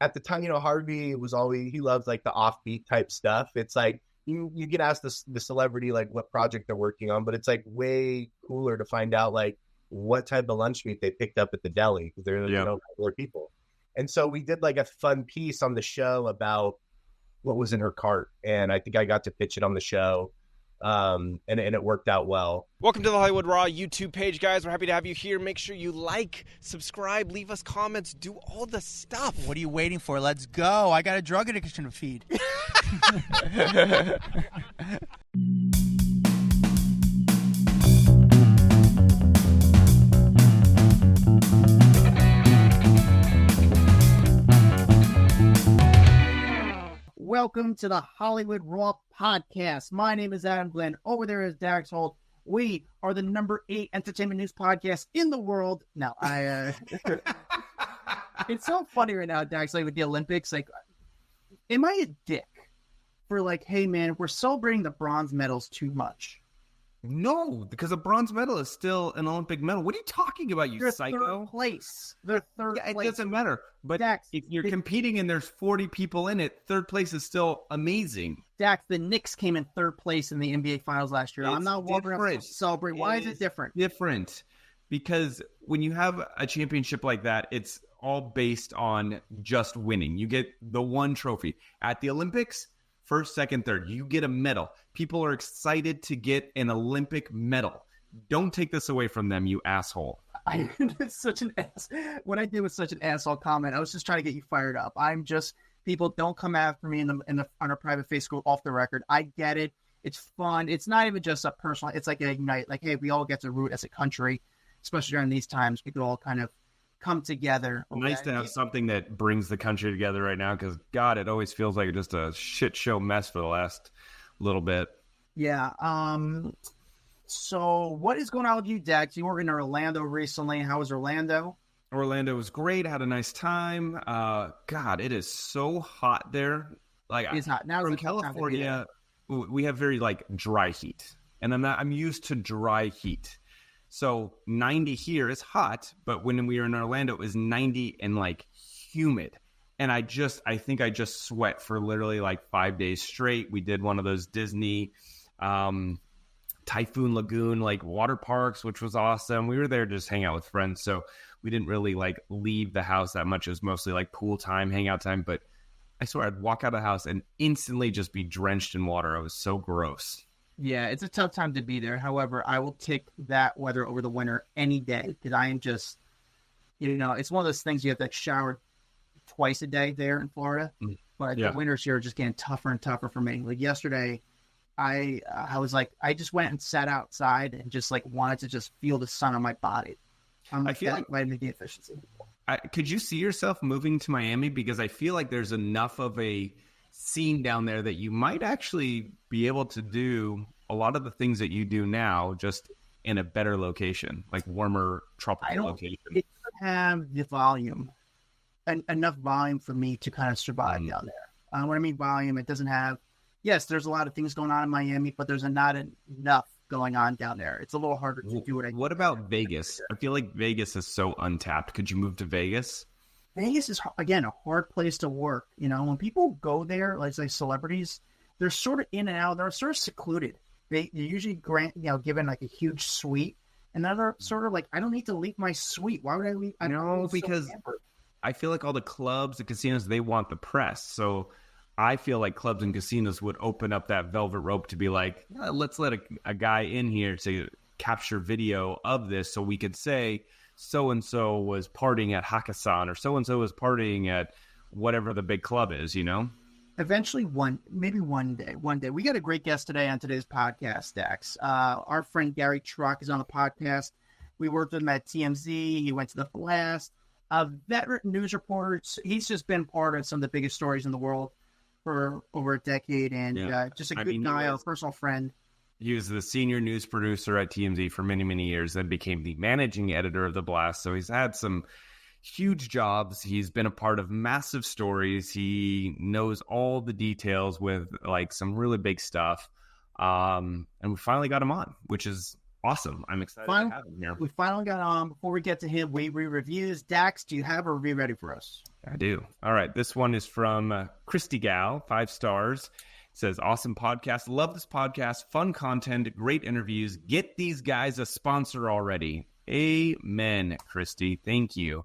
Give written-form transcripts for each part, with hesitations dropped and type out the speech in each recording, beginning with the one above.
at the time, Harvey was always, he loves like the offbeat type stuff. It's like, you get asked the celebrity, like what project they're working on, but it's like way cooler to find out like what type of lunch meat they picked up at the deli, because they're, regular people. And so we did like a fun piece on the show about what was in her cart. And I think I got to pitch it on the show. And it worked out well. Welcome to the Hollywood Raw YouTube page, guys. We're happy to have you here. Make sure you like, subscribe, leave us comments, do all the stuff. What are you waiting for? Let's go. I got a drug addiction to feed. Welcome to the Hollywood Raw podcast. My name is Adam Glyn. Over there is Dax Holt. We are the number 8 entertainment news podcast in the world. Now, it's so funny right now, Dax, like with the Olympics. Like, am I a dick for like, hey man, we're celebrating the bronze medals too much? No, because a bronze medal is still an Olympic medal. What are you talking about, They're psycho? Third place. They're third It place. doesn't matter. But Dax, if you're competing and there's 40 people in it, third place is still amazing. Dax, the Knicks came in third place in the NBA Finals last year. I'm not walking around to celebrate. Why is it different? Different. Because when you have a championship like that, it's all based on just winning. You get the one trophy. At the Olympics, first, second, third, you get a medal. People are excited to get an Olympic medal. Don't take this away from them, you asshole. What I did was such an asshole comment. I was just trying to get you fired up. People don't come after me on our private Facebook off the record. I get it. It's fun. It's not even just a personal, it's like a unite. Like, hey, we all get to root as a country, especially during these times. We could all kind of come together. Nice to have something that brings the country together right now, because God, it always feels like just a shit show mess for the last little bit. Yeah. So what is going on with you, Dax? You were in Orlando recently. How was Orlando? Orlando was great. Had a nice time. God, it is so hot there. Like, it's hot now. From California, we have very like dry heat, and I'm used to dry heat. So 90 here is hot, but when we were in Orlando, it was 90 and like humid. And I think I just sweat for literally like 5 days straight. We did one of those Disney Typhoon Lagoon like water parks, which was awesome. We were there to just hang out with friends, so we didn't really like leave the house that much. It was mostly like pool time, hangout time. But I swear I'd walk out of the house and instantly just be drenched in water. It was so gross. Yeah, it's a tough time to be there. However, I will take that weather over the winter any day, because I am just, it's one of those things you have to shower twice a day there in Florida. But the winters here are just getting tougher and tougher for me. Like yesterday, I was like, I just went and sat outside and just like wanted to just feel the sun on my body. I feel like vitamin D deficiency. Could you see yourself moving to Miami? Because I feel like there's enough of a scene down there that you might actually be able to do a lot of the things that you do now, just in a better location, like warmer tropical location. It doesn't have the volume, enough volume for me to kind of survive down there. When I mean volume, it doesn't have. Yes, there's a lot of things going on in Miami, but there's not enough going on down there. It's a little harder to do it. What about Vegas? I feel like Vegas is so untapped. Could you move to Vegas? Vegas is, again, a hard place to work. When people go there, like say celebrities, they're sort of in and out. They're sort of secluded. They're usually given like a huge suite, and they're sort of like, I don't need to leave my suite. Why would I leave? Because I feel like all the clubs, the casinos, they want the press. So I feel like clubs and casinos would open up that velvet rope to be like, let's let a guy in here to capture video of this, so we could say so-and-so was partying at Hakkasan, or so-and-so was partying at whatever the big club is, Eventually, one day. We got a great guest today on today's podcast, Dax. Our friend Gary Trock is on the podcast. We worked with him at TMZ. He went to the Blast. A veteran news reporter. He's just been part of some of the biggest stories in the world for over a decade, and just a good guy, a personal friend. He was the senior news producer at TMZ for many, many years, then became the managing editor of The Blast. So he's had some huge jobs. He's been a part of massive stories. He knows all the details with like some really big stuff. And we finally got him on, which is awesome. I'm excited to have him here. We finally got on. Before we get to him, we reviews. Dax, do you have a review ready for us? I do. All right. This one is from Christy Gal, 5 stars. It says, awesome podcast. Love this podcast. Fun content. Great interviews. Get these guys a sponsor already. Amen, Christy. Thank you.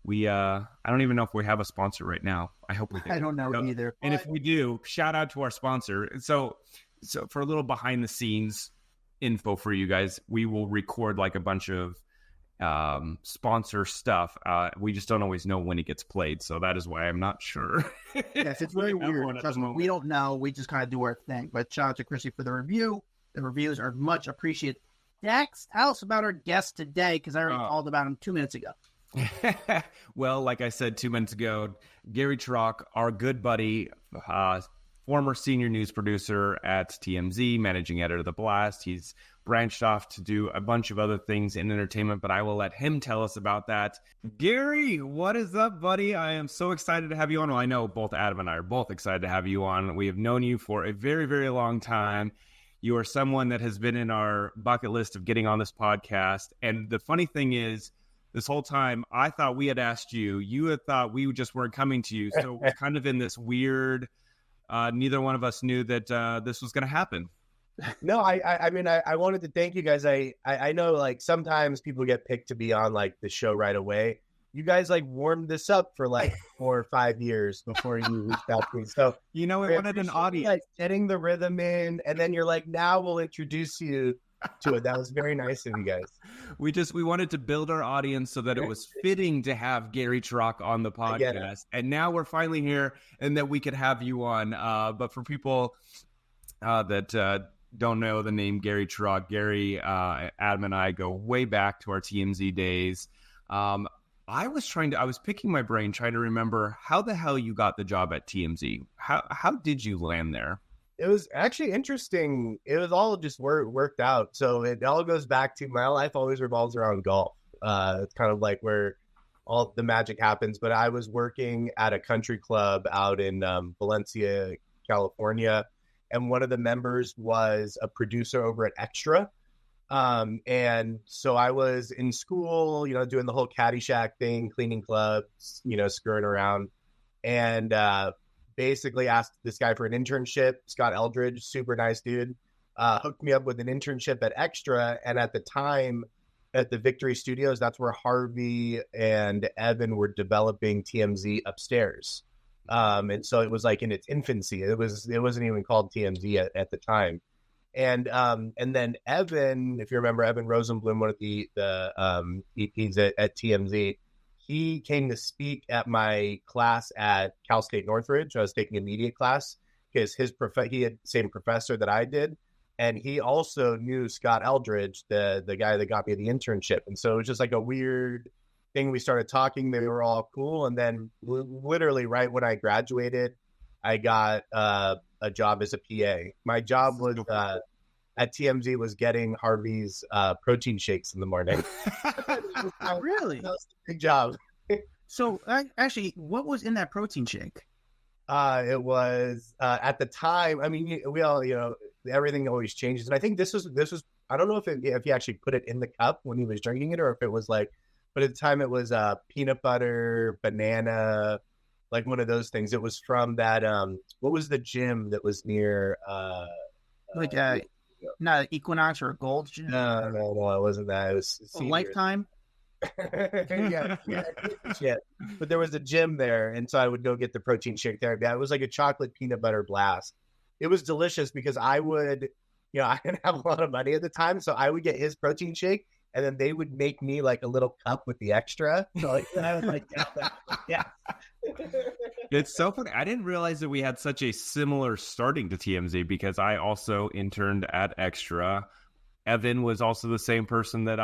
I don't even know if we have a sponsor right now. I hope we do. I don't know either. And if we do, shout out to our sponsor. So for a little behind the scenes info for you guys, we will record like a bunch of sponsor stuff. We just don't always know when it gets played. So that is why I'm not sure. Yes, it's very weird. Trust me, we don't know. We just kind of do our thing. But shout out to Chrissy for the review. The reviews are much appreciated. Dax, tell us about our guest today, because I already called about him 2 minutes ago. Well, like I said 2 minutes ago, Gary Trock, our good buddy, former senior news producer at TMZ, managing editor of The Blast. He's branched off to do a bunch of other things in entertainment, but I will let him tell us about that. Gary, what is up, buddy? I am so excited to have you on. Well, I know both Adam and I are both excited to have you on. We have known you for a very, very long time. You are someone that has been in our bucket list of getting on this podcast. And the funny thing is, this whole time, I thought we had asked you. You had thought we just weren't coming to you. So it was kind of in this weird, neither one of us knew that this was going to happen. No, I mean, I wanted to thank you guys. I know, like, sometimes people get picked to be on, like, the show right away. You guys, like, warmed this up for, like, 4 or 5 years before you reached out to me. So, we wanted an audience. Like, getting the rhythm in, and then you're like, now we'll introduce you to it. That was very nice of you guys. We wanted to build our audience so that it was fitting to have Gary Trock on the podcast. And now we're finally here, and that we could have you on. But for people that don't know the name Gary Trock, Gary, Adam and I go way back to our TMZ days. I was picking my brain trying to remember how the hell you got the job at TMZ. How did you land there? It was actually interesting. It was all just worked out. So it all goes back to my life always revolves around golf. It's kind of like where all the magic happens. But I was working at a country club out in Valencia, California. And one of the members was a producer over at Extra. And so I was in school, doing the whole Caddyshack thing, cleaning clubs, screwing around. And basically asked this guy for an internship. Scott Eldridge, super nice dude, hooked me up with an internship at Extra. And at the time at the Victory Studios, that's where Harvey and Evan were developing TMZ upstairs. And so it was like in its infancy. It wasn't even called TMZ at the time. And then Evan, if you remember Evan Rosenblum, one of the EPs at TMZ, he came to speak at my class at Cal State Northridge. I was taking a media class because he had the same professor that I did. And he also knew Scott Eldridge, the guy that got me the internship. And so it was just like a weird thing. We started talking. They were all cool. And then literally right when I graduated, I got a job as a PA. My job was at TMZ was getting Harvey's protein shakes in the morning. Really? That was a big job. So actually, what was in that protein shake? It was at the time. I mean, we all, everything always changes, and I think this was. I don't know if he actually put it in the cup when he was drinking it, or if it was like. But at the time, it was peanut butter, banana, like one of those things. It was from that. What was the gym that was near? Not an Equinox or a Gold's Gym? No, it wasn't that. It was a Lifetime. yeah. But there was a gym there, and so I would go get the protein shake there. Yeah, it was like a chocolate peanut butter blast. It was delicious because I would, I didn't have a lot of money at the time, so I would get his protein shake, and then they would make me like a little cup with the extra. So like, I was like, yeah. It's so funny. I didn't realize that we had such a similar starting to TMZ because I also interned at Extra. Evan was also the same person that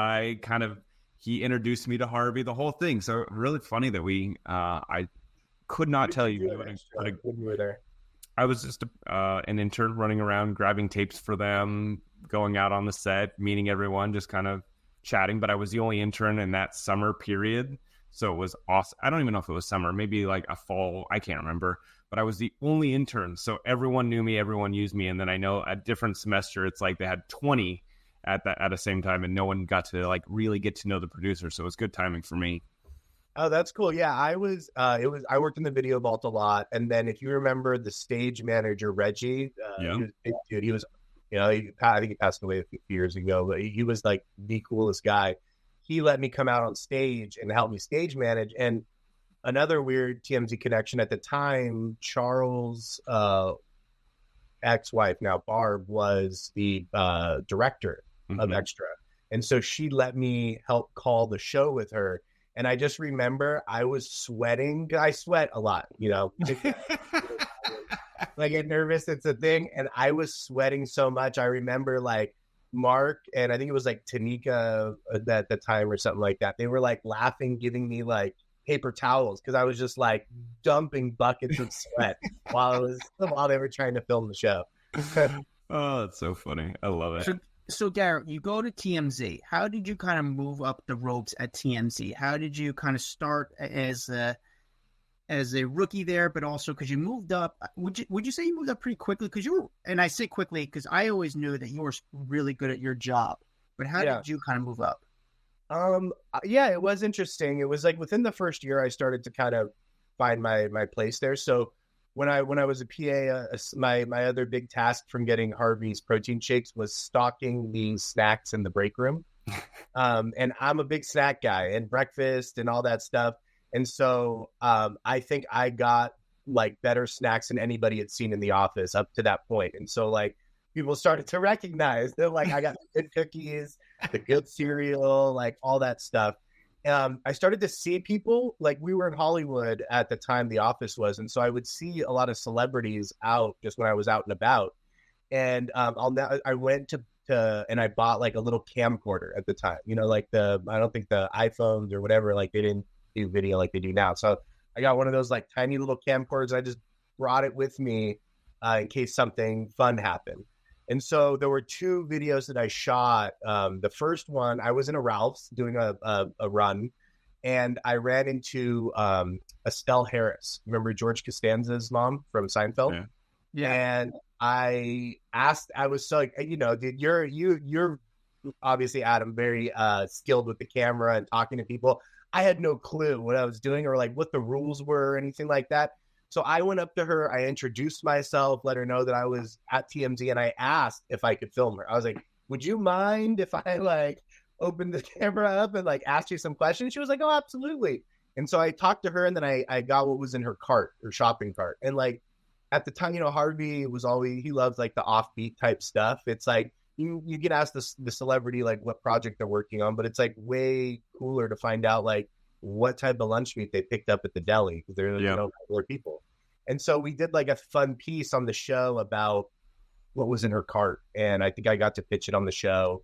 he introduced me to Harvey, the whole thing. So really funny that I could not tell you when you were there. I was just an intern running around, grabbing tapes for them, going out on the set, meeting everyone, just kind of chatting. But I was the only intern in that summer period. So it was awesome. I don't even know if it was summer, maybe like a fall. I can't remember. But I was the only intern. So everyone knew me. Everyone used me. And then I know a different semester, it's like they had 20. at the same time, and no one got to like really get to know the producer. So it was good timing for me. Oh, that's cool. Yeah, I worked in the video vault a lot, and then if you remember the stage manager Reggie, Yeah. he was a big dude. He was, I think he passed away a few years ago, but he was like the coolest guy. He let me come out on stage and help me stage manage. And another weird TMZ connection at the time, Charles' ex-wife, now Barb, was the director of Extra, and so she let me help call the show with her. And I just remember I was sweating. I sweat a lot, I get nervous. It's a thing. And I was sweating so much. I remember like Mark and I think it was like Tanika at the time or something like that. They were like laughing, giving me like paper towels because I was just like dumping buckets of sweat while they were trying to film the show. Oh, that's so funny. I love it. So, Garrett, you go to TMZ. How did you kind of move up the ropes at TMZ? How did you kind of start as a rookie there, but also because you moved up? Would you say you moved up pretty quickly? Because you were, and I say quickly because I always knew that you were really good at your job. But how did you kind of move up? Yeah, it was interesting. It was like within the first year, I started to kind of find my place there. So when I was a PA, my other big task from getting Harvey's protein shakes was stocking the snacks in the break room. And I'm a big snack guy and breakfast and all that stuff. And so I think I got like better snacks than anybody had seen in the office up to that point. And so like people started to recognize that like I got the good cookies, the good cereal, like all that stuff. I started to see people, like we were in Hollywood at the time the office was. And so I would see a lot of celebrities out just when I was out and about. And I went to and I bought like a little camcorder at the time, like I don't think the iPhones or whatever, like they didn't do video like they do now. So I got one of those like tiny little camcorders. I just brought it with me in case something fun happened. And so there were 2 videos that I shot. The first one, I was in a Ralph's doing a run, and I ran into Estelle Harris. Remember George Costanza's mom from Seinfeld? Yeah. And I was so like, dude, you're obviously, Adam, very skilled with the camera and talking to people. I had no clue what I was doing or like what the rules were or anything like that. So I went up to her, I introduced myself, let her know that I was at TMZ, and I asked if I could film her. I was like, would you mind if I like opened the camera up and like asked you some questions? She was like, oh, absolutely. And so I talked to her, and then I got what was in her cart, her shopping cart. And like at the time, Harvey was he loved like the offbeat type stuff. It's like you get asked the celebrity like what project they're working on, but it's like way cooler to find out like what type of lunch meat they picked up at the deli because they're regular people. And so we did like a fun piece on the show about what was in her cart, and I think I got to pitch it on the show,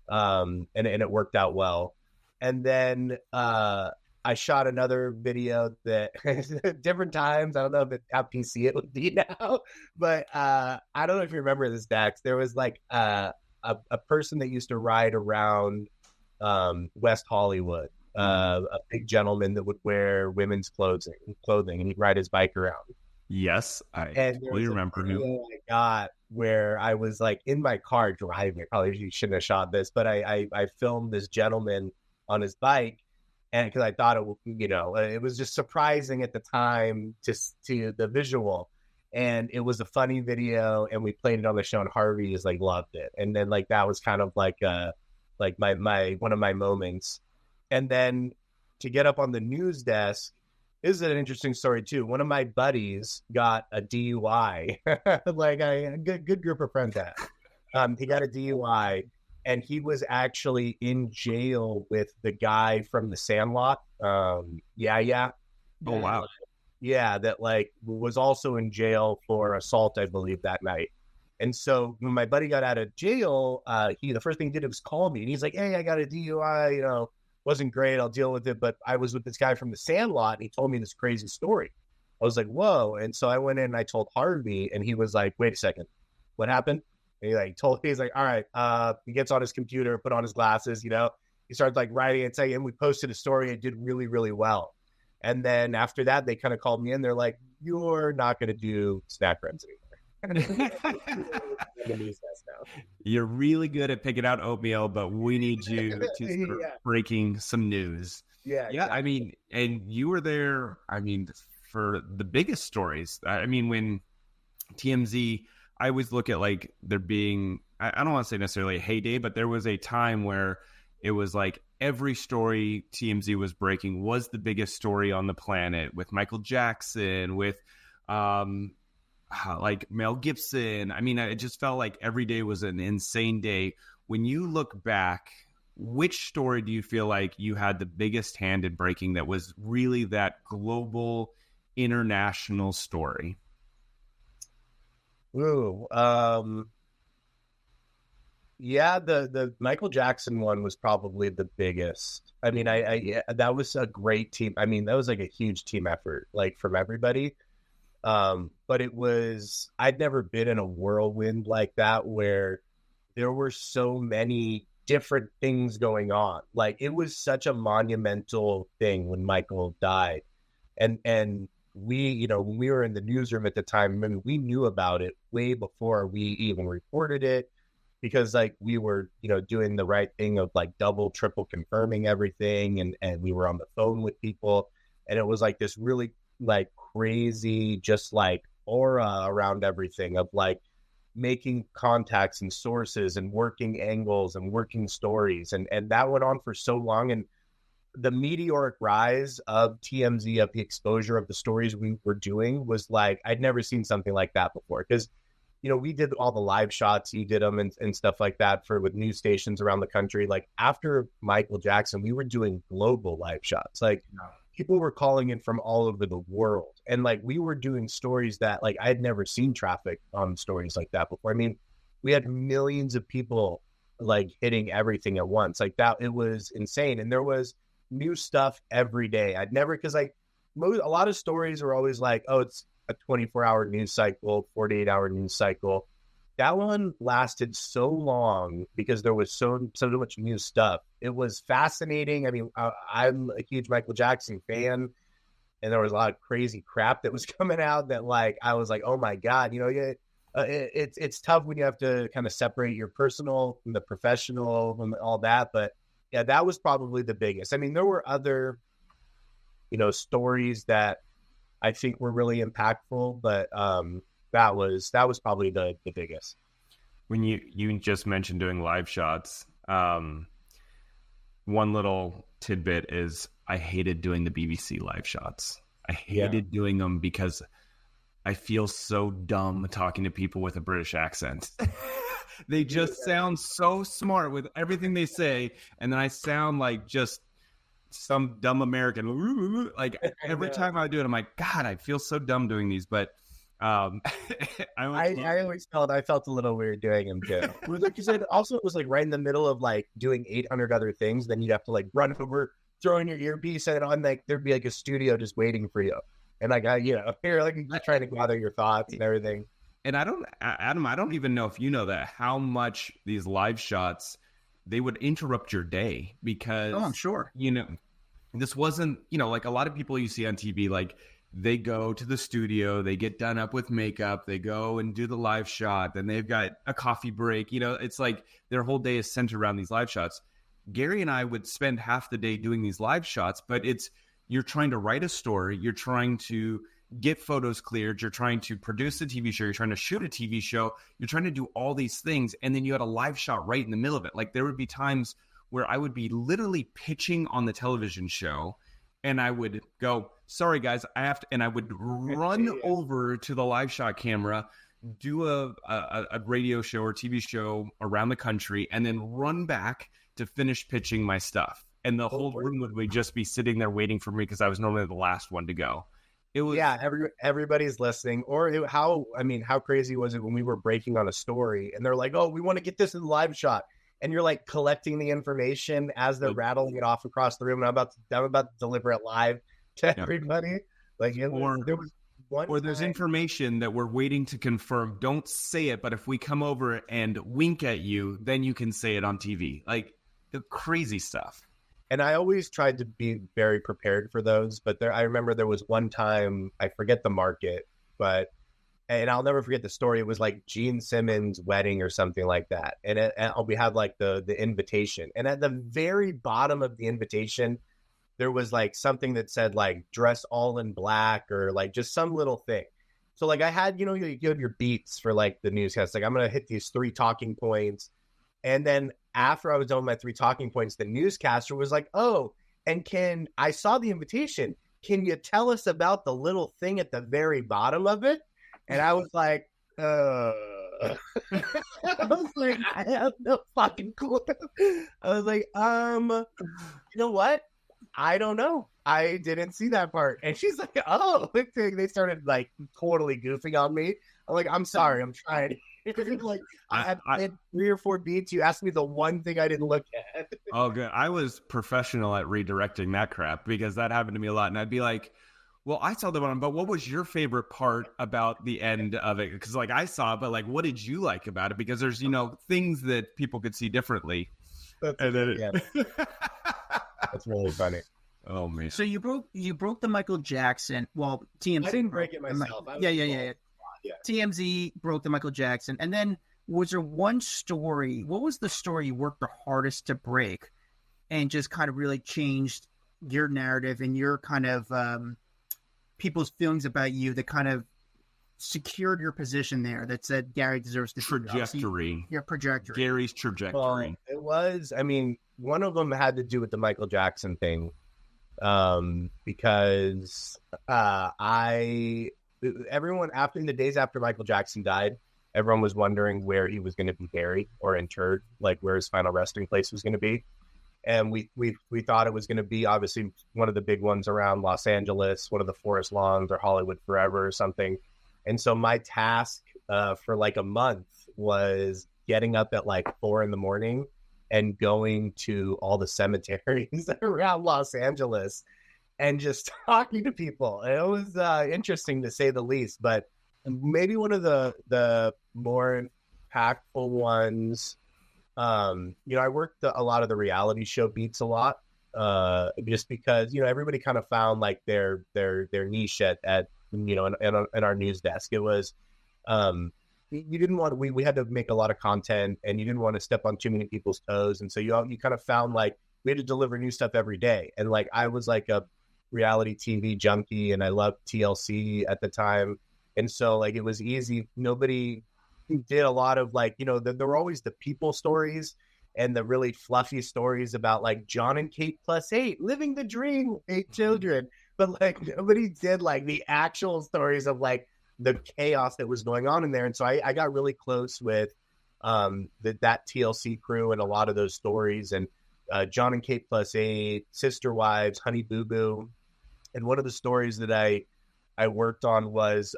and it worked out well. And then I shot another video that different times. I don't know how PC it would be now, but I don't know if you remember this, Dax. There was like a person that used to ride around West Hollywood. A big gentleman that would wear women's clothing, and he'd ride his bike around. Yes, I totally remember him. I got where I was like in my car driving. Probably shouldn't have shot this, but I filmed this gentleman on his bike, and because I thought it was just surprising at the time to the visual, and it was a funny video, and we played it on the show, and Harvey just like loved it, and then like that was kind of like my one of my moments. And then to get up on the news desk, this is an interesting story too. One of my buddies got a DUI, like a good group of friends had. He got a DUI, and he was actually in jail with the guy from The Sandlot. Yeah. Oh wow. Yeah, that like was also in jail for assault, I believe, that night. And so when my buddy got out of jail, the first thing he did was call me, and he's like, "Hey, I got a DUI. Wasn't great. I'll deal with it." But I was with this guy from The Sandlot, and he told me this crazy story. I was like, whoa. And so I went in and I told Harvey, and he was like, wait a second, what happened? And he's like, all right. He gets on his computer, put on his glasses, he started like writing and saying, and we posted a story. It did really, really well. And then after that, they kind of called me in. They're like, you're not going to do snack runs anymore. You're really good at picking out oatmeal, but we need you to start breaking some news. Yeah. Exactly. I mean, and you were there, I mean, for the biggest stories. I mean, when TMZ, I always look at like there being, I don't want to say necessarily a heyday, but there was a time where it was like every story TMZ was breaking was the biggest story on the planet, with Michael Jackson, with like Mel Gibson. I mean, it just felt like every day was an insane day. When you look back, which story do you feel like you had the biggest hand in breaking that was really that global, international story? Ooh, yeah, the Michael Jackson one was probably the biggest. I mean, that was a great team. I mean, that was like a huge team effort, like from everybody. But it was, I'd never been in a whirlwind like that where there were so many different things going on. Like, it was such a monumental thing when Michael died. And we, when we were in the newsroom at the time, I mean, we knew about it way before we even reported it, because like we were, doing the right thing of like double, triple confirming everything. And we were on the phone with people, and it was like this really like crazy, just like aura around everything of like making contacts and sources and working angles and working stories. And that went on for so long. And the meteoric rise of TMZ, of the exposure of the stories we were doing, was like, I'd never seen something like that before. Because, we did all the live shots, he did them and stuff like that with news stations around the country. Like, after Michael Jackson, we were doing global live shots. Like, people were calling in from all over the world. And like, we were doing stories that like, I had never seen traffic on stories like that before. I mean, we had millions of people like hitting everything at once like that. It was insane. And there was new stuff every day. I'd never, because like a lot of stories are always like, oh, it's a 24-hour news cycle, 48-hour news cycle. That one lasted so long because there was so much new stuff. It was fascinating. I mean, I'm a huge Michael Jackson fan, and there was a lot of crazy crap that was coming out that like I was like, oh my God, it's tough when you have to kind of separate your personal from the professional and all that. But yeah, that was probably the biggest. I mean, there were other, stories that I think were really impactful, but that was probably the biggest. When you just mentioned doing live shots, one little tidbit is I hated doing the BBC live shots. I hated doing them because I feel so dumb talking to people with a British accent. They just sound so smart with everything they say, and then I sound like just some dumb American. Like every time I do it, I'm like, God, I feel so dumb doing these. But I always felt a little weird doing them too. Like you said, also it was like right in the middle of like doing 800 other things. Then you'd have to like run over, throw in your earpiece, and on like there'd be like a studio just waiting for you. And like here, like trying to gather your thoughts and everything. And Adam, I don't even know if you know that, how much these live shots, they would interrupt your day because, I'm sure, this wasn't, like a lot of people you see on TV, like they go to the studio, they get done up with makeup, they go and do the live shot, then they've got a coffee break. It's like their whole day is centered around these live shots. Gary and I would spend half the day doing these live shots, but you're trying to write a story, you're trying to get photos cleared, you're trying to produce a TV show, you're trying to shoot a TV show, you're trying to do all these things, and then you had a live shot right in the middle of it. Like, there would be times where I would be literally pitching on the television show, and I would go, sorry guys, I have to, and I would run over to the live shot camera, do a radio show or TV show around the country, and then run back to finish pitching my stuff. And the whole room would just be sitting there waiting for me because I was normally the last one to go. It was, everybody's listening. Or how crazy was it when we were breaking on a story and they're like, oh, we want to get this in the live shot, and you're like collecting the information as they're rattling it off across the room, and I'm about to deliver it live to everybody. Like, there was one or there's information that we're waiting to confirm. Don't say it, but if we come over and wink at you, then you can say it on TV. Like, the crazy stuff. And I always tried to be very prepared for those. But I remember there was one time, I forget the market, but and I'll never forget the story. It was like Gene Simmons' wedding or something like that. And we had like the invitation. And at the very bottom of the invitation, there was like something that said like dress all in black or like just some little thing. So like I had, you have your beats for like the newscast. Like I'm going to hit these 3 talking points. And then after I was done with my 3 talking points, the newscaster was like, oh, and I saw the invitation. Can you tell us about the little thing at the very bottom of it? And I was like, I was like, I have no fucking clue. I was like, you know what? I don't know. I didn't see that part. And she's like, oh, they started like totally goofing on me. I'm like, I'm sorry. I'm trying. Like I had 3 or 4 beats. You asked me the one thing I didn't look at. Oh, good. I was professional at redirecting that crap because that happened to me a lot. And I'd be like, well, I saw the one, but what was your favorite part about the end of it? Because like I saw it, but like, what did you like about it? Because there's, things that people could see differently. That's really funny. Oh man! So you broke the Michael Jackson. Well, TMZ. I didn't break it myself. Yeah. TMZ broke the Michael Jackson, and then was there one story? What was the story you worked the hardest to break, and just kind of really changed your narrative and your kind of people's feelings about you that kind of secured your position there? That said, Gary deserves the trajectory. Your trajectory. Gary's trajectory. Well, it was. I mean, one of them had to do with the Michael Jackson thing. Because everyone in the days after Michael Jackson died, everyone was wondering where he was going to be buried or interred, like where his final resting place was going to be. And we thought it was going to be obviously one of the big ones around Los Angeles, one of the Forest Lawns or Hollywood Forever or something. And so my task for like a month was getting up at like 4 a.m. and going to all the cemeteries around Los Angeles and just talking to people. And it was interesting to say the least, but maybe one of the more impactful ones, I worked a lot of the reality show beats a lot, just because, everybody kind of found like their niche at in our news desk. It was, you didn't want we had to make a lot of content, and you didn't want to step on too many people's toes, and so you kind of found like we had to deliver new stuff every day. And like I was like a reality TV junkie, and I loved TLC at the time, and so like it was easy. Nobody did a lot of like there were always the people stories and the really fluffy stories about like John and Kate +8 living the dream, 8 children, but like nobody did like the actual stories of like the chaos that was going on in there. And so I got really close with that TLC crew and a lot of those stories, and John and Kate +8, Sister Wives, Honey Boo Boo. And one of the stories that I worked on was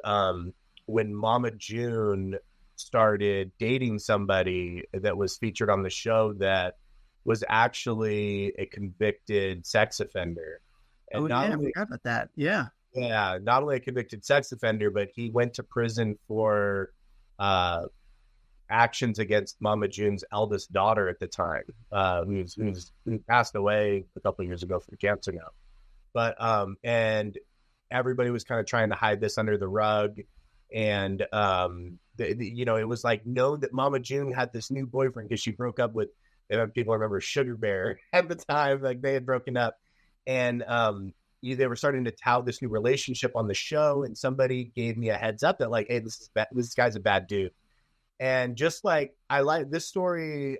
when Mama June started dating somebody that was featured on the show that was actually a convicted sex offender. And I forgot about that. Yeah. Yeah, not only a convicted sex offender, but he went to prison for actions against Mama June's eldest daughter at the time, who passed away a couple of years ago from cancer now. But and everybody was kind of trying to hide this under the rug, and it was like known that Mama June had this new boyfriend because she broke up with. People remember Sugar Bear at the time, like they had broken up, and they were starting to tout this new relationship on the show, and somebody gave me a heads up that like, hey, this guy's a bad dude. And just like, I like this story,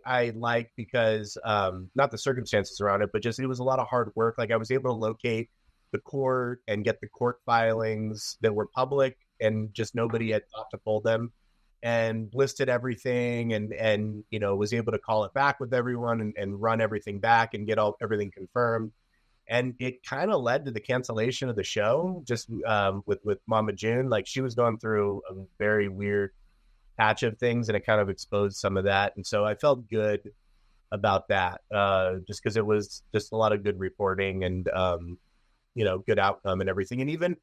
because not the circumstances around it, but just it was a lot of hard work. Like I was able to locate the court and get the court filings that were public, and just nobody had thought to pull them, and listed everything, and was able to call it back with everyone and run everything back and get everything confirmed. And it kind of led to the cancellation of the show, just with Mama June. Like she was going through a very weird patch of things, and it kind of exposed some of that. And so I felt good about that, just because it was just a lot of good reporting and good outcome and everything. And even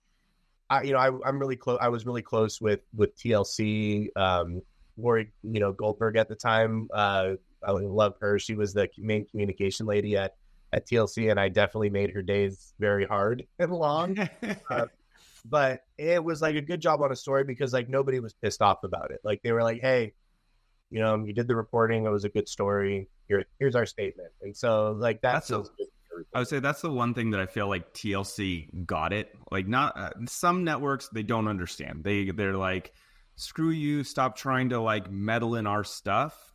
I'm really close. I was really close with TLC, Lori Goldberg at the time. I love her. She was the main communication lady at TLC, and I definitely made her days very hard and long. But it was like a good job on a story because like nobody was pissed off about it. Like they were like, hey, you did the reporting. It was a good story. Here's our statement. And so like I would say that's the one thing that I feel like TLC got it. Like not some networks, they don't understand. They're like, screw you. Stop trying to like meddle in our stuff.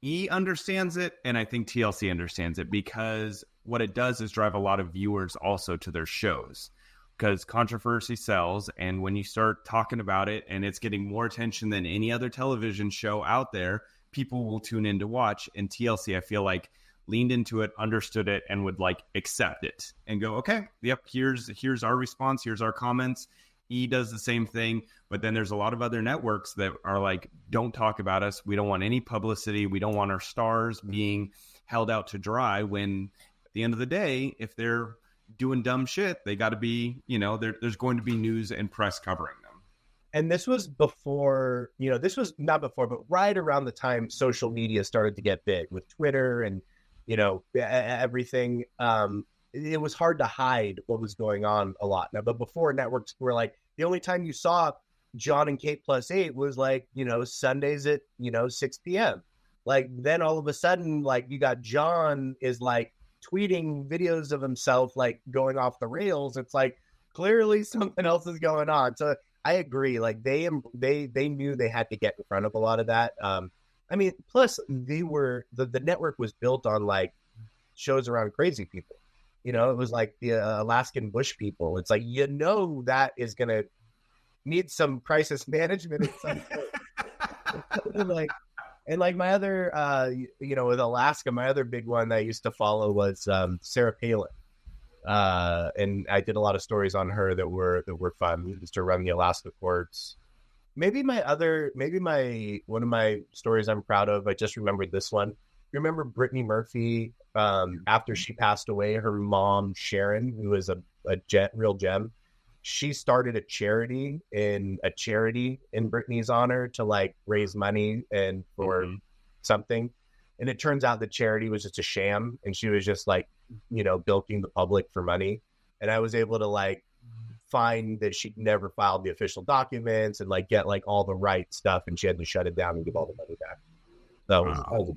E understands it. And I think TLC understands it because what it does is drive a lot of viewers also to their shows. Because controversy sells, and when you start talking about it and it's getting more attention than any other television show out there, people will tune in to watch. And TLC, I feel like, leaned into it, understood it, and would like accept it and go, okay, yep, here's our response, here's our comments. E does the same thing, but then there's a lot of other networks that are like, don't talk about us. We don't want any publicity. We don't want our stars being held out to dry when at the end of the day, if they're doing dumb shit, they got to be, there's going to be news and press covering them. And this was before, this was not before, but right around the time social media started to get big with Twitter and, everything. It was hard to hide what was going on a lot now. But before, networks were like, the only time you saw John and Kate +8 was like, Sundays at, 6 p.m. Like then all of a sudden, like you got John is like tweeting videos of himself like going off the rails. It's like clearly something else is going on. So I agree. Like they knew they had to get in front of a lot of that. Plus the network was built on like shows around crazy people. It was like the Alaskan bush people. It's like that is gonna need some crisis management at some point. And like my other, with Alaska, my other big one that I used to follow was Sarah Palin, and I did a lot of stories on her that were fun. We used to run the Alaska courts. Maybe one of my stories I'm proud of. I just remembered this one. You remember Brittany Murphy? After she passed away, her mom Sharon, who was a real gem, she started a charity in Brittany's honor to like raise money and for something. And it turns out the charity was just a sham, and she was just like, bilking the public for money. And I was able to like find that she'd never filed the official documents and like get like all the right stuff, and she had to shut it down and give all the money back. So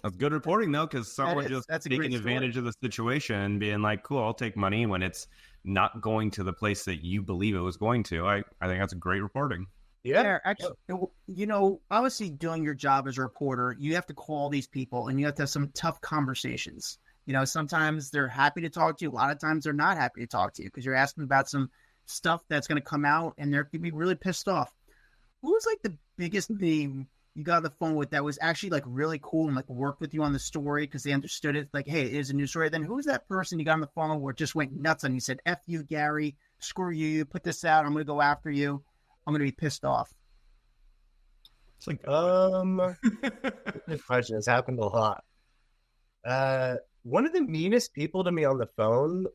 that's good reporting though, because someone that's taking advantage of the situation and being like, cool, I'll take money when it's not going to the place that you believe it was going to. I think that's a great reporting. Yeah, actually, obviously doing your job as a reporter, you have to call these people and you have to have some tough conversations. Sometimes they're happy to talk to you. A lot of times they're not happy to talk to you because you're asking about some stuff that's going to come out and they're going to be really pissed off. Who was like the biggest name you got on the phone with that was actually like really cool and like worked with you on the story because they understood it? Like, hey, it is a news story. Then who's that person you got on the phone where it just went nuts and you said, F you, Gary, screw you, put this out, I'm going to go after you. I'm going to be pissed off. It's like, good question. It's happened a lot. One of the meanest people to me on the phone,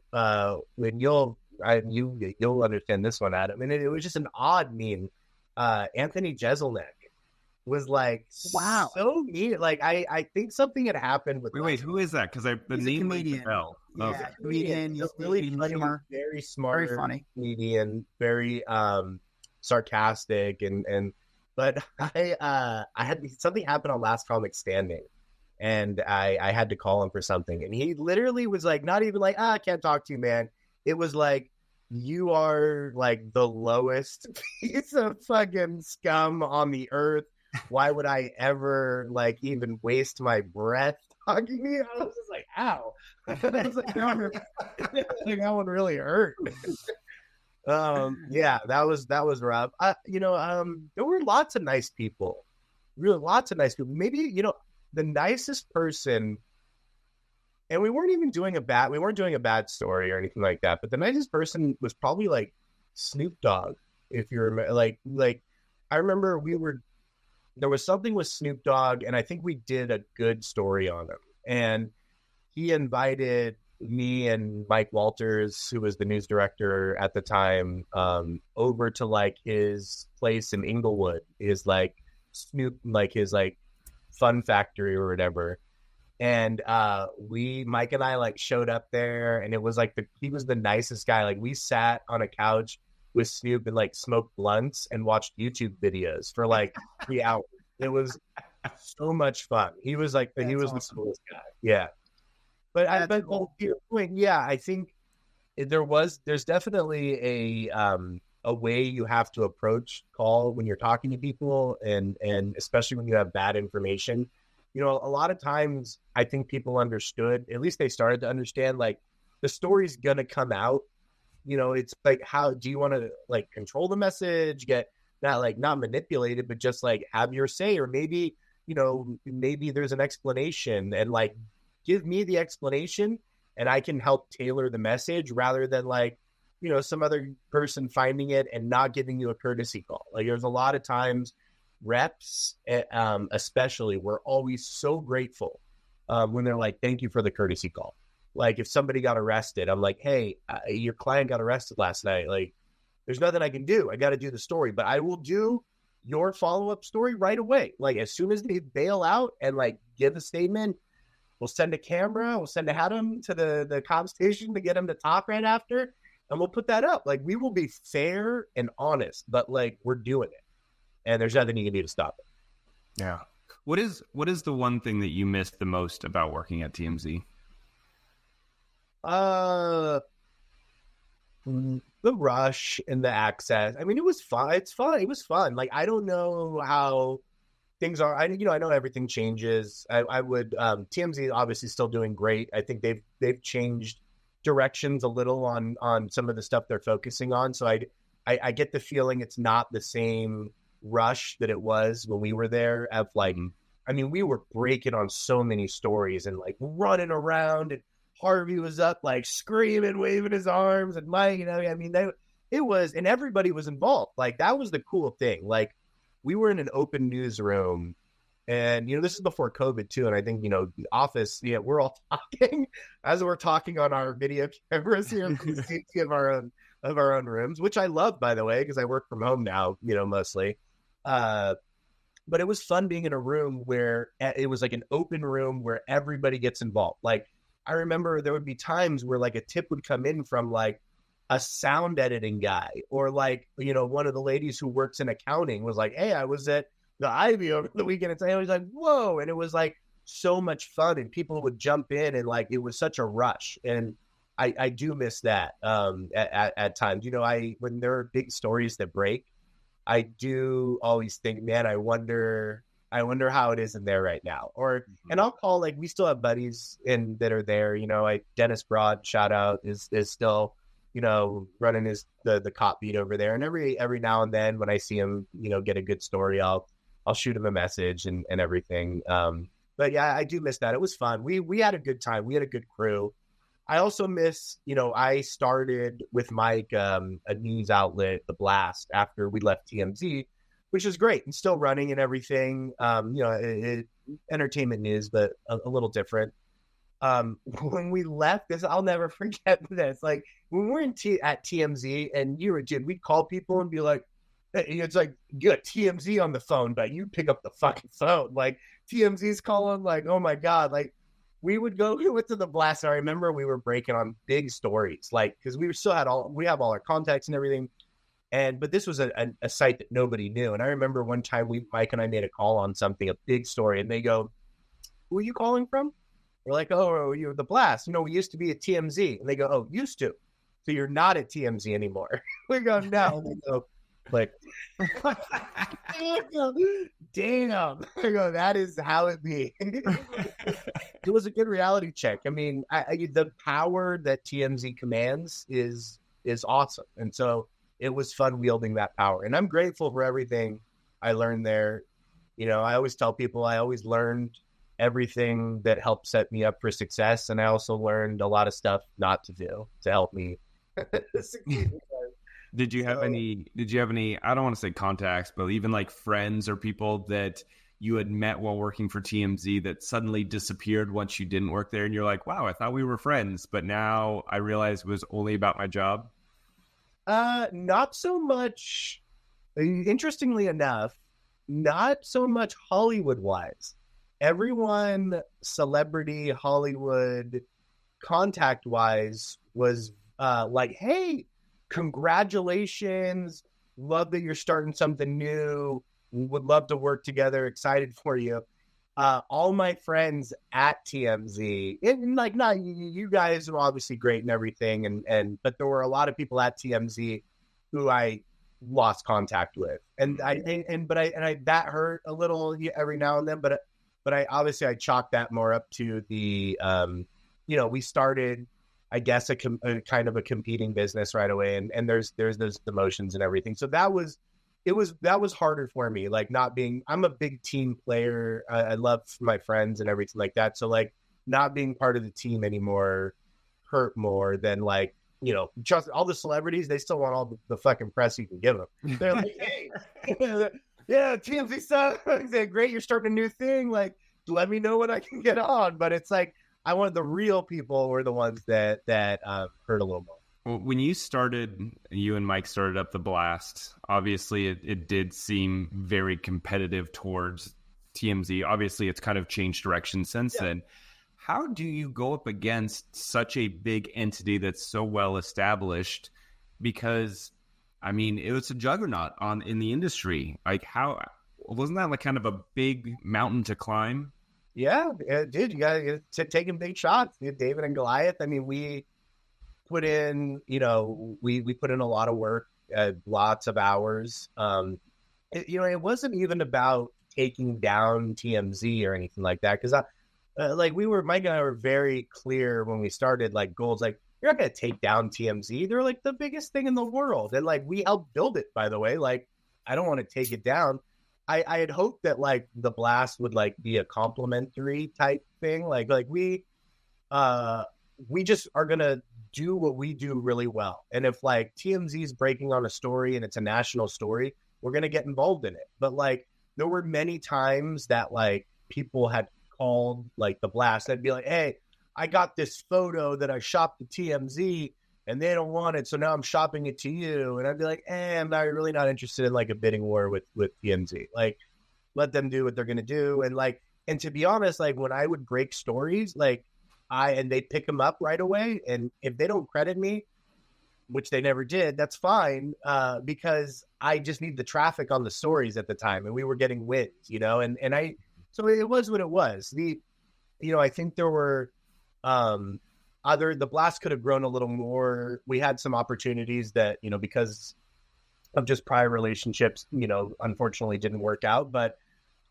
when you'll understand this one, Adam, and it was just an odd mean. Anthony Jeselnik was like, wow, so mean. Like, I think something had happened with. Wait, who is that? Because the name comedian. Yeah, comedian. He's really funny, very smart, very funny comedian, very sarcastic, but I had something happen on Last Comic Standing, and I had to call him for something, and he literally was like, not even like, I can't talk to you, man. It was like, you are like the lowest piece of fucking scum on the earth. Why would I ever like even waste my breath talking to you? I was just like, ow. I was like, that one really hurt. Yeah, that was rough. There were lots of nice people, really lots of nice people. Maybe, the nicest person, and we weren't doing a bad story or anything like that, but the nicest person was probably like Snoop Dogg. If you remember, like I remember there was something with Snoop Dogg, and I think we did a good story on him, and he invited me and Mike Walters, who was the news director at the time, over to like his place in Inglewood, his like Snoop, like his like fun factory or whatever. And Mike and I like showed up there, and it was like he was the nicest guy. Like we sat on a couch with Snoop and like smoked blunts and watched YouTube videos for like 3 hours. It was so much fun. He was like, he was awesome. The coolest guy. Yeah. But to your point, yeah, I think there's definitely a way you have to approach call when you're talking to people, and especially when you have bad information. You know, a lot of times I think people understood, at least they started to understand, like the story's gonna come out. You know, it's like, how do you want to like control the message, get not manipulated, but just like have your say, or maybe, you know, maybe there's an explanation, and like give me the explanation and I can help tailor the message rather than like, you know, some other person finding it and not giving you a courtesy call. Like there's a lot of times reps, especially, we're always so grateful when they're like, thank you for the courtesy call. Like if somebody got arrested, I'm like, hey, your client got arrested last night. Like there's nothing I can do. I got to do the story, but I will do your follow-up story right away. Like as soon as they bail out and like give a statement, we'll send a camera, we'll send Adam to the cop station to get him to talk right after, and we'll put that up. Like we will be fair and honest, but like we're doing it. And there's nothing you can do to stop it. Yeah. What is the one thing that you missed the most about working at TMZ? The rush and the access. I mean, it was fun. It's fun. It was fun. Like, I don't know how things are. I know everything changes. I would, TMZ obviously still doing great. I think they've changed directions a little on some of the stuff they're focusing on. So I get the feeling it's not the same rush that it was when we were there. Of like, I mean, we were breaking on so many stories and like running around, and Harvey was up like screaming, waving his arms, and Mike, you know, I mean, it was, and everybody was involved. Like that was the cool thing. Like we were in an open newsroom, and you know, this is before COVID too. And I think, you know, the office, yeah, we're all talking as we're talking on our video cameras here of our own rooms, which I love, by the way, because I work from home now, you know, mostly. But it was fun being in a room where it was like an open room where everybody gets involved. Like I remember there would be times where like a tip would come in from like a sound editing guy, or like, you know, one of the ladies who works in accounting was like, hey, I was at the Ivy over the weekend. And I was like, whoa. And it was like so much fun, and people would jump in, and like, it was such a rush. And I do miss that at times. You know, when there are big stories that break, I do always think, man, I wonder how it is in there right now. Or, and I'll call, like, we still have buddies that are there, you know, like Dennis Broad, shout out, is still, you know, running the cop beat over there. And every now and then when I see him, you know, get a good story, I'll shoot him a message and everything. But yeah, I do miss that. It was fun. We had a good time. We had a good crew. I also miss, you know, I started with Mike, a news outlet, The Blast, after we left TMZ, which is great and still running and everything. You know, entertainment news, but a little different. When we left this, I'll never forget this. Like when we're at TMZ, and dude, we'd call people and be like, hey, it's like, you got TMZ on the phone, but you pick up the fucking phone. Like TMZ's calling, like, oh my God, like, we went to The Blast. I remember we were breaking on big stories, like, because we have all our contacts and everything. But this was a site that nobody knew. And I remember one time Mike and I made a call on something, a big story, and they go, who are you calling from? We're like, oh, you're The Blast. You know, we used to be at TMZ. And they go, oh, used to. So you're not at TMZ anymore. We go, no. And they go, like, damn. I go, that is how it be. It was a good reality check. I mean, the power that TMZ commands is awesome. And so it was fun wielding that power. And I'm grateful for everything I learned there. You know, I always tell people I always learned everything that helped set me up for success. And I also learned a lot of stuff not to do to help me succeed. Did you have any, I don't want to say contacts, but even like friends or people that you had met while working for TMZ that suddenly disappeared once you didn't work there? And you're like, wow, I thought we were friends, but now I realized it was only about my job. Not so much. Interestingly enough, not so much Hollywood wise. everyone celebrity Hollywood contact wise was like, hey, congratulations, love that you're starting something new, would love to work together, excited for you. All my friends at TMZ, and like, not you guys are obviously great and everything, but there were a lot of people at TMZ who I lost contact with, and that hurt a little every now and then, but I obviously I chalked that more up to the we started, I guess, a kind of a competing business right away, and there's those emotions and everything, so that was harder for me, like not being, I'm a big team player. I love my friends and everything like that. So like not being part of the team anymore hurt more than like, just all the celebrities, they still want all the fucking press you can give them. They're like, hey, yeah, TMZ stuff. They're great. You're starting a new thing. Like, let me know when I can get on. But it's like, I wanted the real people were the ones that hurt a little more. Well, when you and Mike started up The Blast, obviously it did seem very competitive towards TMZ. Obviously, it's kind of changed direction since then. How do you go up against such a big entity that's so well established? Because, I mean, it was a juggernaut in the industry. Like, how wasn't that like kind of a big mountain to climb? Yeah, dude, you got to taking big shots. David and Goliath. I mean, we put in, we put in a lot of work, lots of hours. It wasn't even about taking down TMZ or anything like that. Cause Mike and I were very clear when we started, like goals, like you're not going to take down TMZ. They're like the biggest thing in the world. And like, we helped build it, by the way. Like, I don't want to take it down. I had hoped that like The Blast would like be a complimentary type thing. Like we just are going to do what we do really well. And if like TMZ is breaking on a story and it's a national story, we're going to get involved in it. But like, there were many times that like people had called like The Blast. I'd be like, hey, I got this photo that I shopped to TMZ and they don't want it. So now I'm shopping it to you. And I'd be like, I'm not really not interested in like a bidding war with TMZ. Like, let them do what they're going to do. And to be honest, like when I would break stories, like they'd pick them up right away. And if they don't credit me, which they never did, that's fine. Because I just need the traffic on the stories at the time. And we were getting wins, so it was what it was. I think there were, The Blast could have grown a little more. We had some opportunities that, because of just prior relationships, unfortunately didn't work out. But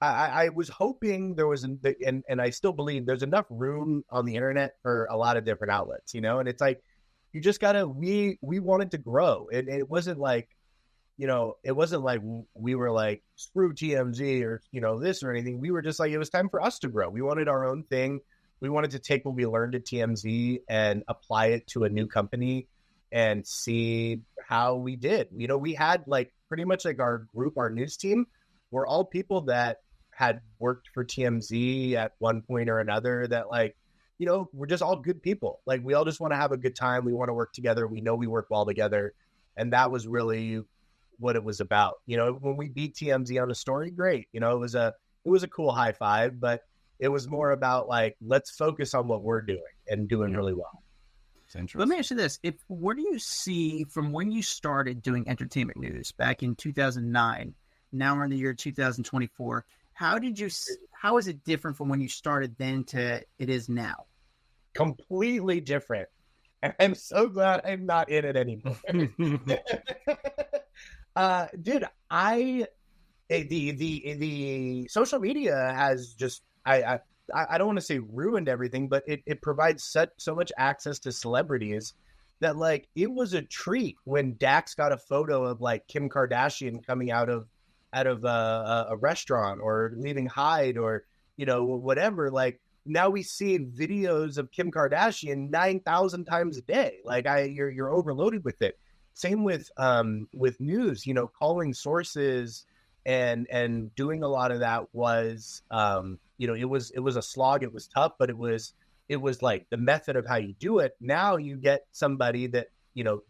I was hoping there was, and I still believe there's enough room on the internet for a lot of different outlets, and it's like, you just gotta, we wanted to grow. And it wasn't like, it wasn't like we were like, screw TMZ or, this or anything. We were just like, it was time for us to grow. We wanted our own thing. We wanted to take what we learned at TMZ and apply it to a new company and see how we did. We had like pretty much like our group, our news team, were all people that had worked for TMZ at one point or another that like, we're just all good people. Like we all just want to have a good time. We want to work together. We know we work well together. And that was really what it was about. When we beat TMZ on a story, great. It was a cool high five, but it was more about like, let's focus on what we're doing and doing really well. Let me ask you this. What do you see from when you started doing entertainment news back in 2009, now we're in the year 2024, how is it different from when you started then to it is now? Completely different. I'm so glad I'm not in it anymore. Dude, the social media has just, I don't want to say ruined everything, but it provides so much access to celebrities that like, it was a treat when Dax got a photo of like Kim Kardashian coming out of a restaurant or leaving Hyde or, whatever. Like now we see videos of Kim Kardashian 9,000 times a day. Like you're overloaded with it. Same with news, calling sources and doing a lot of that was, it was a slog. It was tough, but it was like the method of how you do it. Now you get somebody that,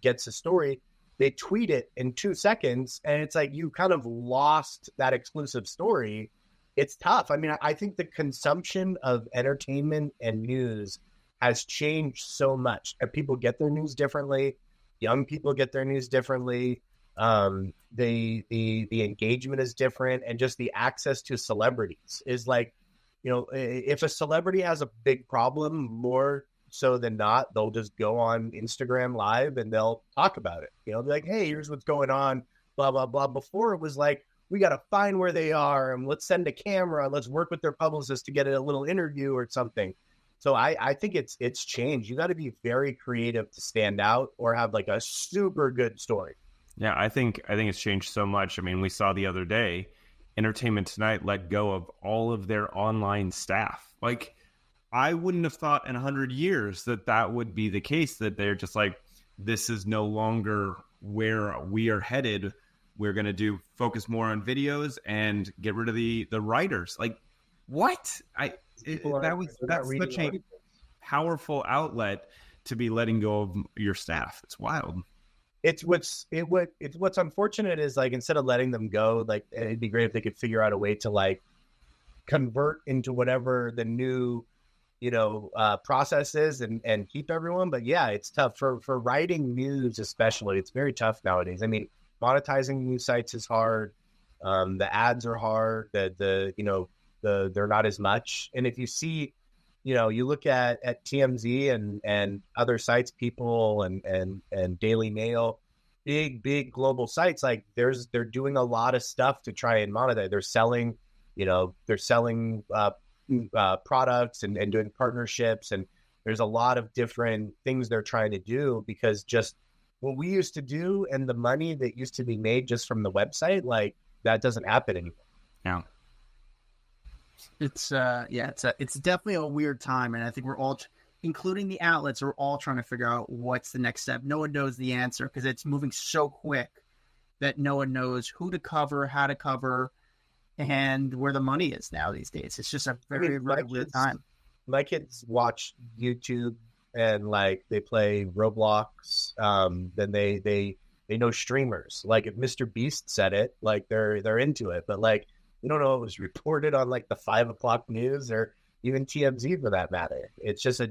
gets a story, they tweet it in 2 seconds and it's like, you kind of lost that exclusive story it's tough. I mean, I think the consumption of entertainment and news has changed so much. And people get their news differently. Young people get their news differently. The engagement is different, and just the access to celebrities is like, you know, if a celebrity has a big problem, more so than not, they'll just go on Instagram Live and they'll talk about it. You know, be like, hey, here's what's going on, blah, blah, blah. Before it was like, we got to find where they are and let's send a camera. Let's work with their publicist to get a little interview or something. So I think it's changed. You got to be very creative to stand out or have like a super good story. Yeah, I think it's changed so much. I mean, we saw the other day, Entertainment Tonight let go of all of their online staff. Like, I wouldn't have thought in 100 years that would be the case, that they're just like, this is no longer where we are headed. We're going to focus more on videos and get rid of the writers. Like, what? That's such a powerful outlet to be letting go of your staff. It's wild. What's unfortunate is, like, instead of letting them go, like, it'd be great if they could figure out a way to like convert into whatever the new, you know, process is and keep everyone. But yeah, it's tough for writing news, especially. It's very tough nowadays. I mean, monetizing news sites is hard. The ads are hard. They're not as much. And if you see, you know, you look at TMZ and other sites, People and Daily Mail, big global sites, like they're doing a lot of stuff to try and monetize. They're selling products and doing partnerships, and there's a lot of different things they're trying to do, because just what we used to do and the money that used to be made just from the website, like, that doesn't happen anymore. Yeah. It's definitely a weird time, and I think we're all, including the outlets, are all trying to figure out what's the next step. No one knows the answer because it's moving so quick that no one knows who to cover, how to cover, and where the money is now these days. It's just a very weird time. My kids watch YouTube and like they play Roblox. Then they know streamers. Like if Mr. Beast said it, like they're into it. But like, you don't know it was reported on like the 5 o'clock news or even TMZ for that matter. It's just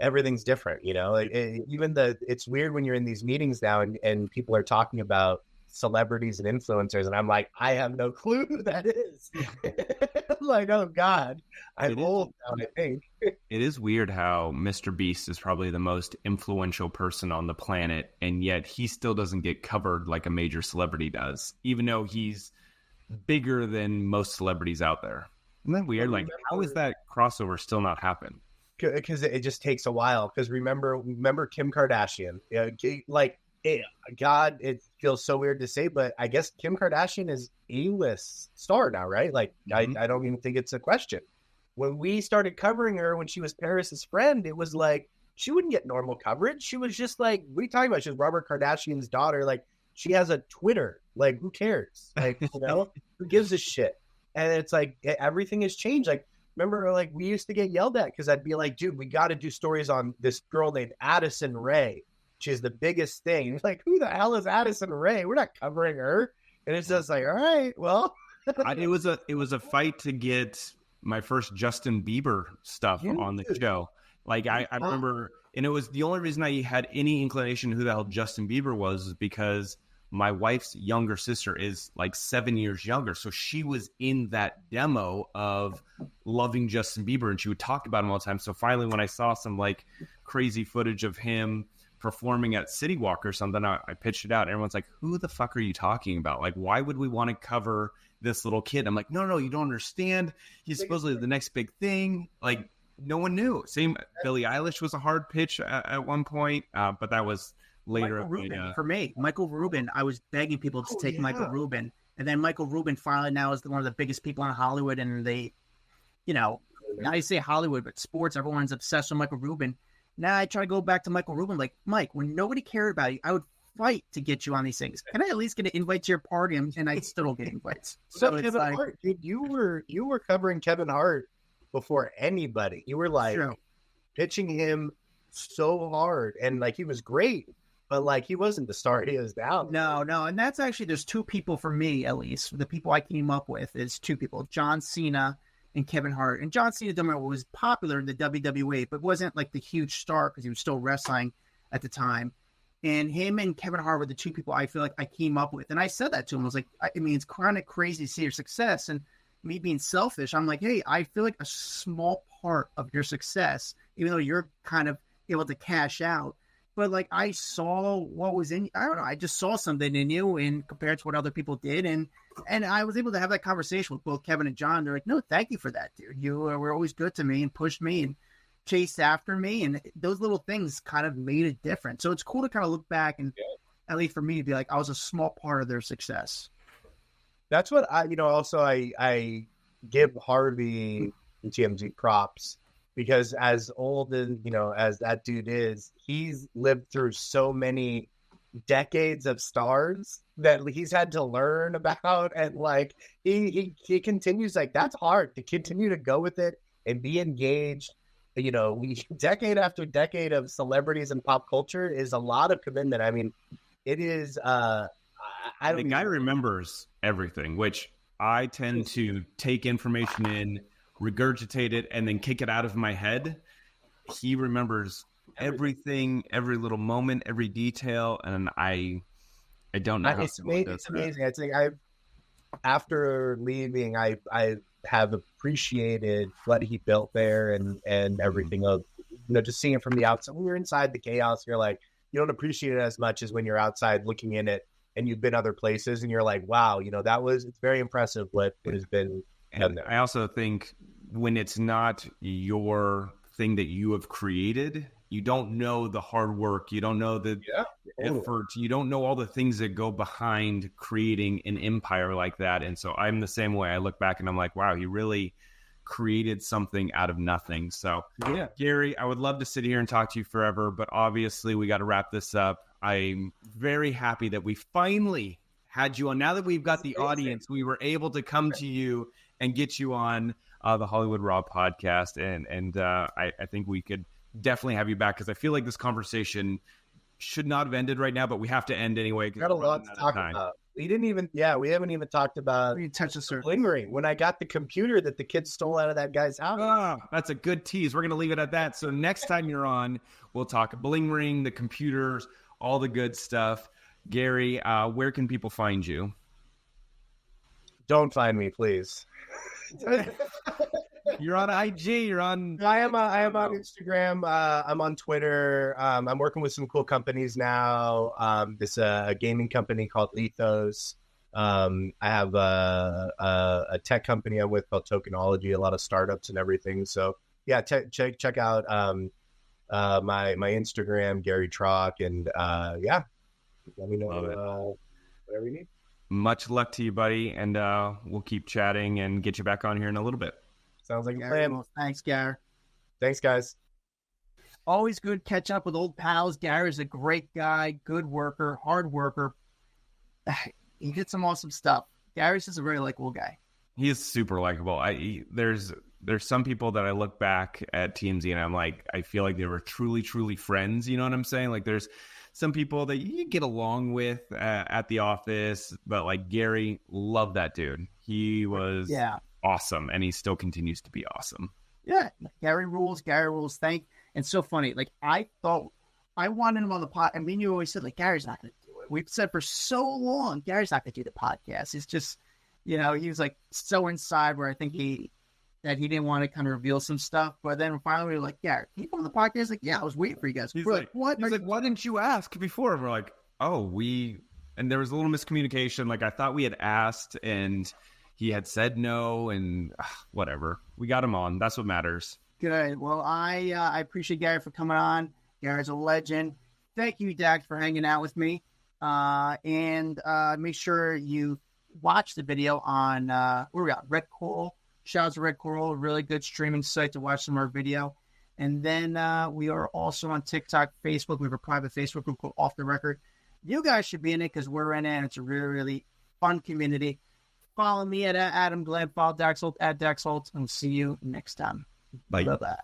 everything's different, you know. Like it's weird when you're in these meetings now and people are talking about celebrities and influencers, and I'm like, I have no clue who that is. I'm like, oh God, I'm old now, I think. It is weird how Mr. Beast is probably the most influential person on the planet, and yet he still doesn't get covered like a major celebrity does, even though he's bigger than most celebrities out there. Isn't that weird? Like, how is that crossover still not happen? Because it just takes a while. Because remember Kim Kardashian? God, it feels so weird to say, but I guess Kim Kardashian is A-list star now, right? Like, I don't even think it's a question. When we started covering her when she was Paris's friend, it was like she wouldn't get normal coverage. She was just like, what are you talking about? She's Robert Kardashian's daughter. Like, she has a Twitter. Like, who cares? Like, you know, who gives a shit? And it's like, everything has changed. Like, remember, like, we used to get yelled at because I'd be like, dude, we got to do stories on this girl named Addison Rae. She's the biggest thing. It's like, who the hell is Addison Rae? We're not covering her. And it's just like, all right, well. It was a fight to get my first Justin Bieber stuff on the show. Like, I remember, and it was the only reason I had any inclination who the hell Justin Bieber was because my wife's younger sister is like 7 years younger. So she was in that demo of loving Justin Bieber, and she would talk about him all the time. So finally, when I saw some like crazy footage of him performing at City Walk or something, I pitched it out. Everyone's like, who the fuck are you talking about? Like, why would we want to cover this little kid? I'm like, no, you don't understand. He's supposedly the next big thing. Like, no one knew. Same, Billie Eilish was a hard pitch at one point, but that was later. For me, Michael Rubin, I was begging people to take Michael Rubin. And then Michael Rubin finally now is one of the biggest people in Hollywood. And they, you know, now you say Hollywood, but sports, everyone's obsessed with Michael Rubin. Now I try to go back to Michael Rubin, like, Mike, when nobody cared about you, I would fight to get you on these things. Can I at least get an invite to your party? And I still don't get invites. So Kevin Hart, dude, you were covering Kevin Hart before anybody. You were like pitching him so hard, and like he was great. but like he wasn't the star he is now. No, and that's actually, there's two people for me, at least. The people I came up with is two people, John Cena and Kevin Hart. And John Cena was popular in the WWE, but wasn't like the huge star because he was still wrestling at the time. And him and Kevin Hart were the two people I feel like I came up with. And I said that to him. I was like, I mean, it's kind of crazy to see your success. And me being selfish, I'm like, hey, I feel like a small part of your success, even though you're kind of able to cash out. But like, I saw what was in, I don't know, I just saw something in you and compared to what other people did. And I was able to have that conversation with both Kevin and John. They're like, no, thank you for that, dude. You were always good to me and pushed me and chased after me. And those little things kind of made a difference. So it's cool to kind of look back and at least for me to be like, I was a small part of their success. That's what I give Harvey and TMZ props, because as old as, as that dude is, he's lived through so many decades of stars that he's had to learn about. And like, he continues, like, that's hard to continue to go with it and be engaged. Decade after decade of celebrities and pop culture is a lot of commitment. I mean, it is, the guy remembers everything, which I tend to take information in, regurgitate it, and then kick it out of my head. He remembers everything, every little moment, every detail, and I don't know how it's amazing. I think after leaving, I have appreciated what he built there and everything of, just seeing it from the outside. When you're inside the chaos, you're like, you don't appreciate it as much as when you're outside looking in it and you've been other places and you're like, wow, it's very impressive what has been done there. I also think when it's not your thing that you have created, you don't know the hard work, you don't know the effort, you don't know all the things that go behind creating an empire like that. And so I'm the same way. I look back and I'm like, wow, he really created something out of nothing. So Gary, I would love to sit here and talk to you forever, but obviously we got to wrap this up. I'm very happy that we finally had you on. Now that we've got the audience, we were able to come to you and get you on the Hollywood Raw podcast. And I think we could definitely have you back, because I feel like this conversation should not have ended right now, but we have to end anyway. Got a lot to talk about. We haven't even talked about bling ring. When I got the computer that the kids stole out of that guy's house. Oh, that's a good tease. We're going to leave it at that. So next time you're on, we'll talk bling ring, the computers, all the good stuff. Gary, where can people find you? Don't find me, please. You're on IG. You're on. I am on Instagram. I'm on Twitter. I'm working with some cool companies now. This a gaming company called Lethos. I have a tech company I'm with called Tokenology. A lot of startups and everything. So yeah, check out my Instagram, Gary Trock, and let me know whatever you need. Much luck to you, buddy, and we'll keep chatting and get you back on here in a little bit. Sounds like a plan. Well, thanks, Gary. Thanks, guys. Always good catch up with old pals. Gary's a great guy, good worker, hard worker. He did some awesome stuff. Gary's just a very likable guy. He is super likable. There's some people that I look back at TMZ and I'm like, I feel like they were truly, truly friends. You know what I'm saying? Like there's some people that you get along with at the office, but like Gary, love that dude. He was awesome, and he still continues to be awesome. Yeah, Gary rules. And so funny. Like I thought I wanted him on the pod. I mean, you always said like Gary's not going to do it. We've said for so long Gary's not going to do the podcast. It's just, he was like so inside where I think he didn't want to kind of reveal some stuff. But then finally we were like, Gary, can you come on the podcast? Like, yeah, I was waiting for you guys. He's like, what? He's like, why didn't you ask before? And we're like, and there was a little miscommunication. Like I thought we had asked and he had said no, and whatever. We got him on. That's what matters. Good. Well, I appreciate Gary for coming on. Gary's a legend. Thank you, Dax, for hanging out with me. And make sure you watch the video on where we got Red Coral. Shout out to Red Coral, a really good streaming site to watch some of our video. And then we are also on TikTok, Facebook. We have a private Facebook group called Off the Record. You guys should be in it because we're in it, and it's a really, really fun community. Follow me at Adam Glyn. Follow Dax Holt at Dax Holt, and we'll see you next time. Bye. Bye-bye.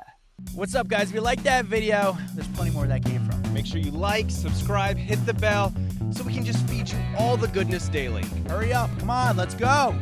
What's up, guys? If you like that video, there's plenty more where that came from. Make sure you like, subscribe, hit the bell so we can just feed you all the goodness daily. Hurry up. Come on, let's go.